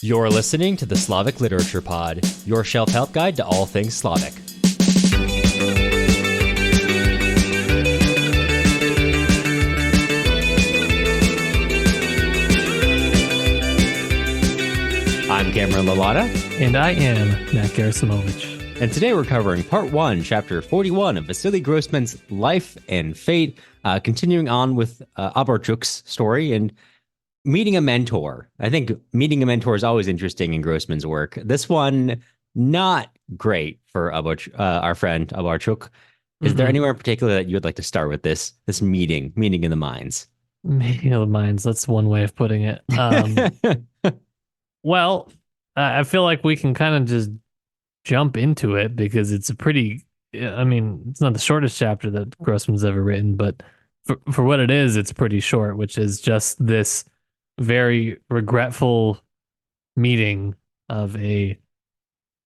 You're listening to the Slavic Literature Pod, your shelf help guide to all things Slavic. I'm Cameron Lalata. And I am Matt Gerasimovich. And today we're covering Part 1, Chapter 41 of Vasily Grossman's Life and Fate, continuing on with Abarchuk's story and meeting a mentor. I think meeting a mentor is always interesting in Grossman's work. This one, not great for our friend Abarchuk. Is there anywhere in particular that you would like to start with this meeting in the mines? Meeting of the minds, that's one way of putting it. Well, I feel like we can kind of just jump into it because it's it's not the shortest chapter that Grossman's ever written, but for what it is, it's pretty short, which is just this very regretful meeting of a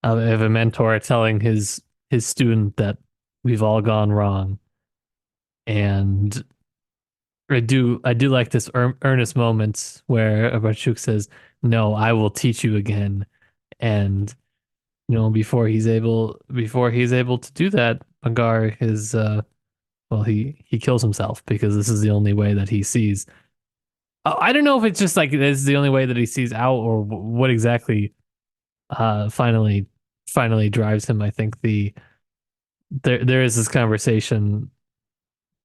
mentor telling his student that we've all gone wrong. And I do like this earnest moments where Abarchuk says, "No, I will teach you again." And before he's able to do that, Magar is he kills himself because this is the only way that he sees. I don't know if it's just like this is the only way that he sees out, or what exactly finally drives him. I think there is this conversation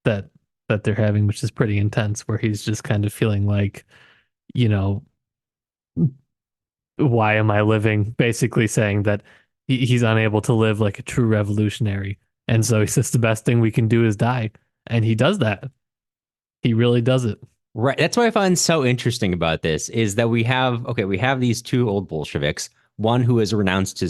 that they're having, which is pretty intense, where he's just kind of feeling like, why am I living? Basically saying that he's unable to live like a true revolutionary. And so he says the best thing we can do is die. And he does that. He really does it. Right. That's what I find so interesting about this is that we have these two old Bolsheviks, one who has renounced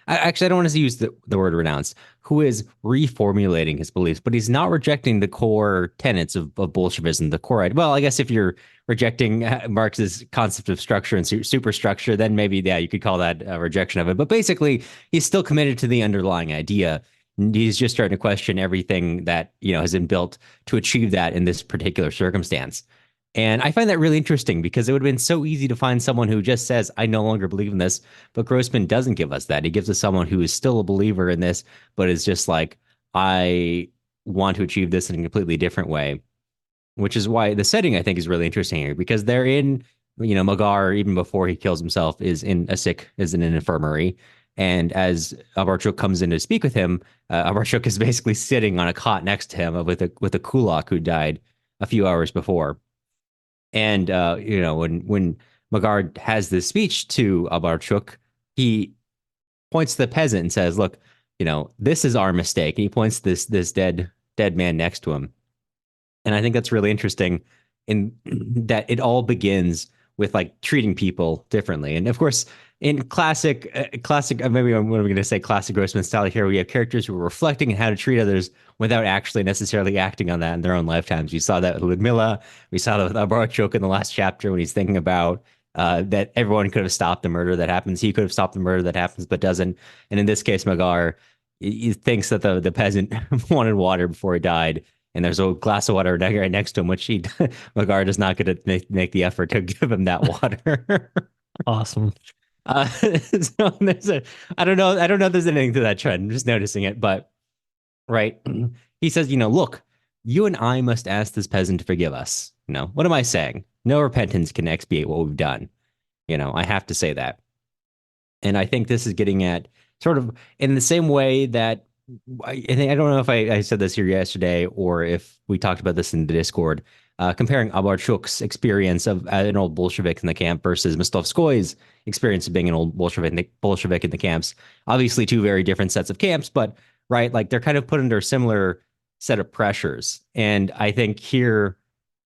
I don't want to use the word renounced, who is reformulating his beliefs, but he's not rejecting the core tenets of Bolshevism, the core idea. Well, I guess if you're rejecting Marx's concept of structure and superstructure, then maybe, yeah, you could call that a rejection of it. But basically, he's still committed to the underlying idea. He's just starting to question everything that, has been built to achieve that in this particular circumstance. And I find that really interesting because it would have been so easy to find someone who just says, I no longer believe in this. But Grossman doesn't give us that. He gives us someone who is still a believer in this, but is just like, I want to achieve this in a completely different way, which is why the setting, I think, is really interesting here, because they're in, Magar, even before he kills himself, is in an infirmary. And as Abarchuk comes in to speak with him, Abarchuk is basically sitting on a cot next to him with a kulak who died a few hours before. And, when Magar has this speech to Abarchuk, he points to the peasant and says, look, this is our mistake. And he points to this dead man next to him. And I think that's really interesting in that it all begins with like treating people differently. And of course, in classic, maybe I'm going to say classic Grossman style here, we have characters who are reflecting on how to treat others without actually necessarily acting on that in their own lifetimes. You saw that with Ludmilla. We saw that with Abarchuk in the last chapter when he's thinking about that everyone could have stopped the murder that happens. He could have stopped the murder that happens, but doesn't. And in this case, Magar, he thinks that the peasant wanted water before he died. And there's a glass of water right next to him, which Magar does not get to make the effort to give him that water. Awesome. So I don't know if there's anything to that trend. I'm just noticing it, but right. He says, look, you and I must ask this peasant to forgive us. What am I saying? No repentance can expiate what we've done. I have to say that. And I think this is getting at sort of in the same way that I don't know if I said this here yesterday or if we talked about this in the Discord, comparing Abarchuk's experience of an old Bolshevik in the camp versus Mostovskoy's experience of being an old Bolshevik in the camps. Obviously, two very different sets of camps, but right, like they're kind of put under a similar set of pressures. And I think here,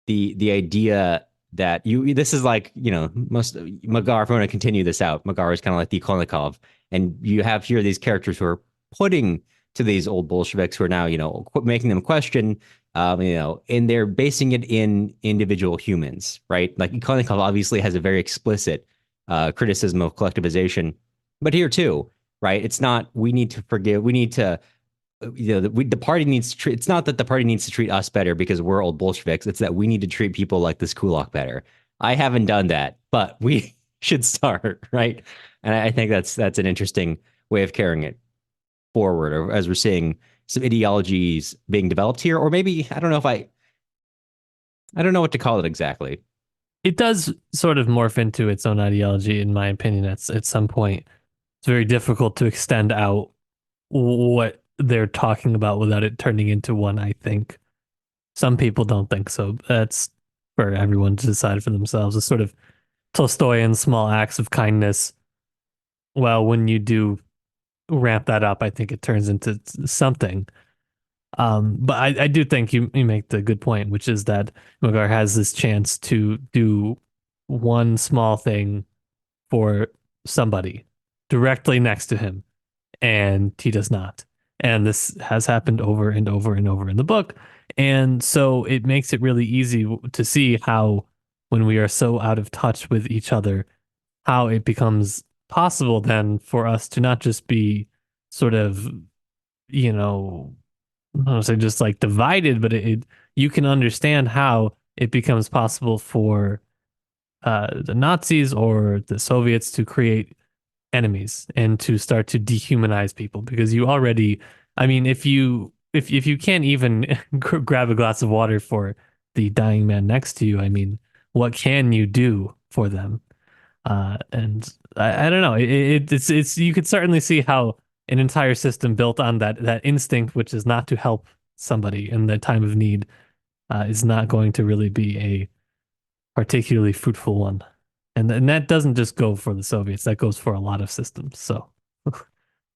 the idea that this is like, most Magar, if I want to continue this out, Magar is kind of like the Kolikov, and you have here these characters who are putting to these old Bolsheviks who are now, making them question, and they're basing it in individual humans, right? Like Ikonikov obviously has a very explicit criticism of collectivization, but here too, right? It's not, we need to forgive, we need to, the party needs to treat, it's not that the party needs to treat us better because we're old Bolsheviks. It's that we need to treat people like this Kulak better. I haven't done that, but we should start, right? And I think that's an interesting way of carrying it forward, or as we're seeing some ideologies being developed here, or maybe I don't know what to call it exactly. It does sort of morph into its own ideology, in my opinion. At some point, it's very difficult to extend out what they're talking about without it turning into one. I think some people don't think so. That's for everyone to decide for themselves. It's sort of Tolstoyan small acts of kindness. Well, when you do ramp that up, I think it turns into something. But I do think you make the good point, which is that Magar has this chance to do one small thing for somebody directly next to him, and he does not. And this has happened over and over and over in the book. And so it makes it really easy to see how, when we are so out of touch with each other, how it becomes possible then for us to not just be sort of, you know, I don't say just like divided, but you can understand how it becomes possible for the Nazis or the Soviets to create enemies and to start to dehumanize people, because you already, I mean, if you can't even grab a glass of water for the dying man next to you, I mean, what can you do for them? And I don't know. It's you could certainly see how an entire system built on that instinct, which is not to help somebody in the time of need, is not going to really be a particularly fruitful one. And that doesn't just go for the Soviets, that goes for a lot of systems. So,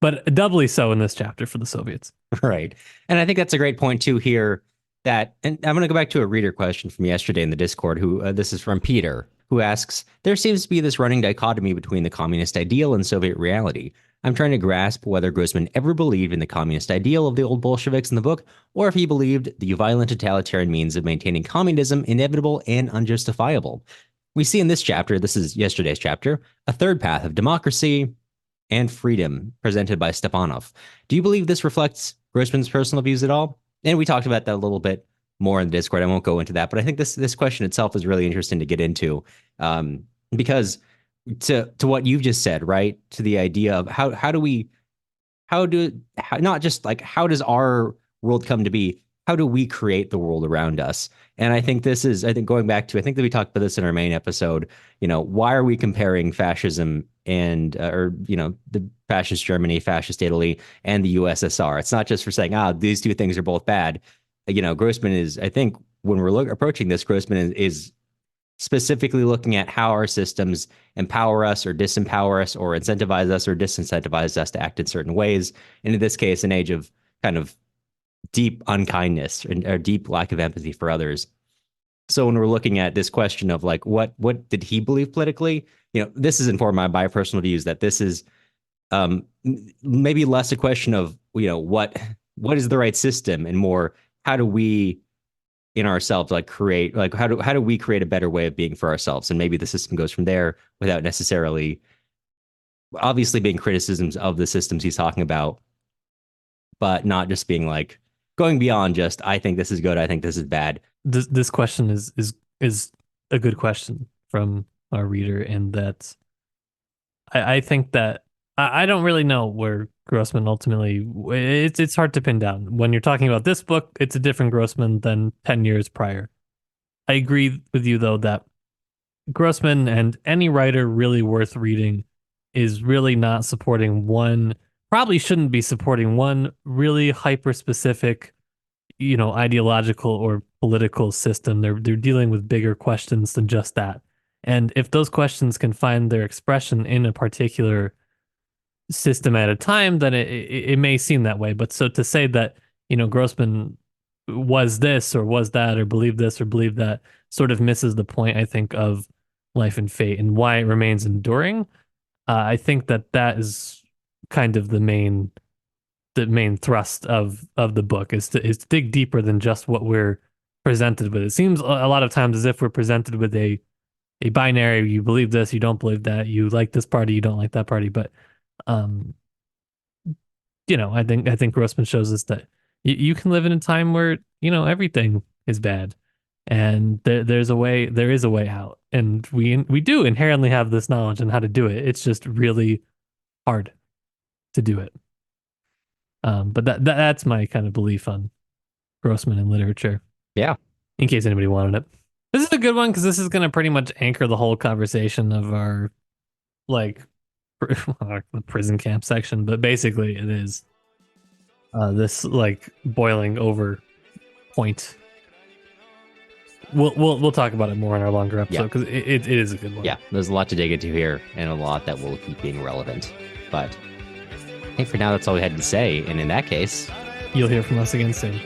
but doubly so in this chapter for the Soviets. Right. And I think that's a great point too here that, and I'm going to go back to a reader question from yesterday in the Discord, who this is from Peter, who asks, there seems to be this running dichotomy between the communist ideal and Soviet reality. I'm trying to grasp whether Grossman ever believed in the communist ideal of the old Bolsheviks in the book, or if he believed the violent totalitarian means of maintaining communism inevitable and unjustifiable. We see in this chapter, this is yesterday's chapter, a third path of democracy and freedom presented by Stepanov. Do you believe this reflects Grossman's personal views at all? And we talked about that a little bit more in the Discord. I won't go into that, but I think this question itself is really interesting to get into, because to what you've just said, right? To the idea of not just like how does our world come to be? How do we create the world around us? And I think going back to, I think that we talked about this in our main episode, why are we comparing fascism and, or, the fascist Germany, fascist Italy, and the USSR? It's not just for saying, these two things are both bad. Grossman is, I think when we're approaching this, Grossman is specifically looking at how our systems empower us or disempower us or incentivize us or disincentivize us to act in certain ways. And in this case, an age of kind of deep unkindness or deep lack of empathy for others. So when we're looking at this question of like, what did he believe politically? This is informed by my personal views that this is maybe less a question of, what is the right system, and more, how do we in ourselves create, how do we create a better way of being for ourselves? And maybe the system goes from there without necessarily obviously being criticisms of the systems he's talking about, but not just being like going beyond just, I think this is good, I think this is bad. This question is a good question from our reader, and that I think that I don't really know where Grossman ultimately, it's hard to pin down. When you're talking about this book, it's a different Grossman than 10 years prior. I agree with you though that Grossman and any writer really worth reading is really not supporting one, probably shouldn't be supporting one really hyper specific, ideological or political system. They're dealing with bigger questions than just that. And if those questions can find their expression in a particular system at a time, then it may seem that way. But so to say that, Grossman was this or was that or believed this or believed that sort of misses the point, I think, of Life and Fate and why it remains enduring. I think that is kind of the main thrust of the book is to dig deeper than just what we're presented with. It seems a lot of times as if we're presented with a binary, you believe this, you don't believe that, you like this party, you don't like that party. But um I think Grossman shows us that you can live in a time where everything is bad, And there's a way, there is a way out, and we do inherently have this knowledge on how to do it. It's just really hard to do it. But that's my kind of belief on Grossman in literature. Yeah. In case anybody wanted it, this is a good one because this is going to pretty much anchor the whole conversation of our like the prison camp section. But basically, it is this like boiling over point. We'll talk about it more in our longer episode because it is a good one. Yeah, there's a lot to dig into here and a lot that will keep being relevant. But I think for now that's all we had to say. And in that case, you'll hear from us again soon.